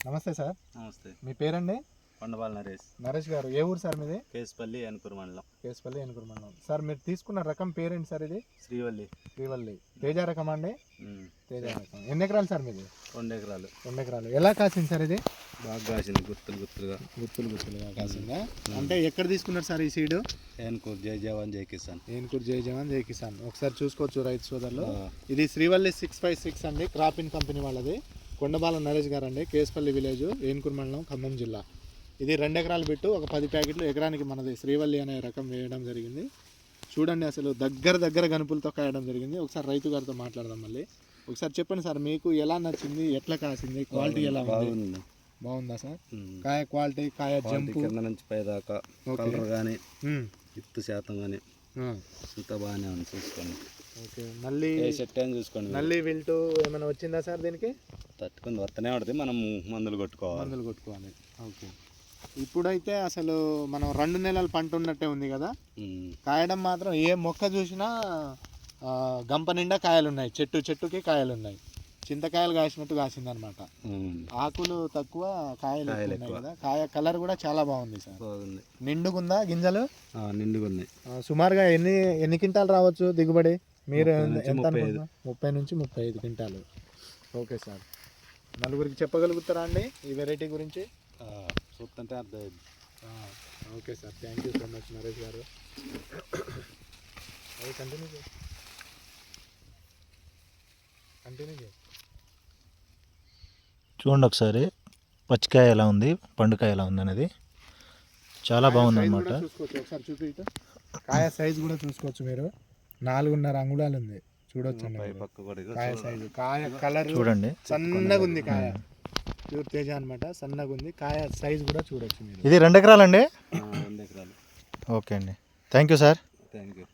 నమస్తే సార్. నమస్తే. మీ పేరండి? కొండబాల నరేష్. నరేష్ గారు, ఏ ఊరు సార్ మీది? కేసుపల్లి ఏనుకూరు మండలం. కేసుపల్లి ఏనుకూరు మండలం. సార్ మీరు తీసుకున్న రకం పేరేంటి సార్? ఇది శ్రీవల్లి. శ్రీవల్లి తేజ రకం అండి? తేజ రకం. ఎన్ని ఎకరాలు సార్ మీది? 2 ఎకరాలు. 2 ఎకరాలు. ఎలా కాసింది సార్ ఇది? బాగా కాసింది, గుత్తులుగా కాసిందా? అంటే ఎక్కడ తీసుకున్నారు సార్ ఈ సీడు? ఏనుకూరు జై జవాన్ జై కిసాన్. ఏనుకూరు జై జవాన్ జై కిసాన్. ఒకసారి చూసుకోవచ్చు రైతు సోదరులు. ఇది శ్రీవల్లి 656 అండి, క్రాప్ ఇన్ కంపెనీ వాళ్ళది. కొండబాల నరేష్ గారు అండి, కేసుపల్లి విలేజ్, ఏనుకూరు మండలం, ఖమ్మం జిల్లా. ఇది 2 ఎకరాలు పెట్టు, ఒక 10 ప్యాకెట్లు ఎకరానికి మనది శ్రీవల్లి అనే రకం వేయడం జరిగింది. చూడండి, అసలు దగ్గర గనుపులతో కాయడం జరిగింది. ఒకసారి రైతు గారితో మాట్లాడదాం మళ్ళీ. ఒకసారి చెప్పండి సార్, మీకు ఎలా నచ్చింది, ఎట్లా కాసింది, క్వాలిటీ ఎలా ఉంది? బాగుందా సార్? కాయ క్వాలిటీ, కాయ జంపు కింద నుంచి పై దాకా కలర్ కానీ విత్తు శాతం కానీ ఇంత బాగానే ఉంది. చూసుకోండి. ఓకే, మళ్ళీ సెట్ అని చూసుకోండి. మళ్ళీ విల్టు ఏమైనా వచ్చిందా సార్ దీనికి? తట్టుకుని వస్తూనే ఉంటుంది, మనం మందులు కొట్టుకోవాలి. ఓకే, ఇప్పుడైతే అసలు మనం 2 నెలల పంట ఉన్నట్టే ఉంది కదా. కాయడం మాత్రం ఏ మొక్క చూసినా గంప నిండా కాయలు ఉన్నాయి, చెట్టుకి కాయలు ఉన్నాయి. చింతకాయలు కాసినట్టు కాసింది అనమాట. ఆకులు తక్కువ, కాయలు ఉన్నాయి కదా. కాయ కలర్ కూడా చాలా బాగుంది సార్. నిండుగుందా గింజలు? నిండుగున్నాయి. సుమారుగా ఎన్ని క్వింటాలు రావచ్చు దిగుబడి? మీరు ఎంత అనుకుంటున్నారు? 30 నుంచి 35 క్వింటాలు. ఓకే సార్, నలుగురికి చెప్పగలుగుతారా అండి ఈ వెరైటీ గురించి? చూస్తుంటే అర్థమైంది. Okay sir, thank you so much Naresh గారు. కంటిన్యూ చూడండి ఒకసారి పచ్చికాయ ఎలా ఉంది, పండుకాయ ఎలా ఉంది అనేది చాలా బాగుంది అనమాట. చూసుకోవచ్చు, ఒకసారి చూపి. కాయ సైజు కూడా చూసుకోవచ్చు మీరు. 4.5 అంగుళాలు ఉంది, చూడొచ్చు కాయ సైజు. కాయ కలర్ చూడండి, సన్నగా ఉంది. కాయ ప్యూర్ తేజ అనమాట, సన్నగా ఉంది. కాయ సైజు కూడా చూడొచ్చు మీరు. ఇది 2 ఎకరాలండి? 2 ఎకరాలు. ఓకే అండి, thank you sir. Thank you.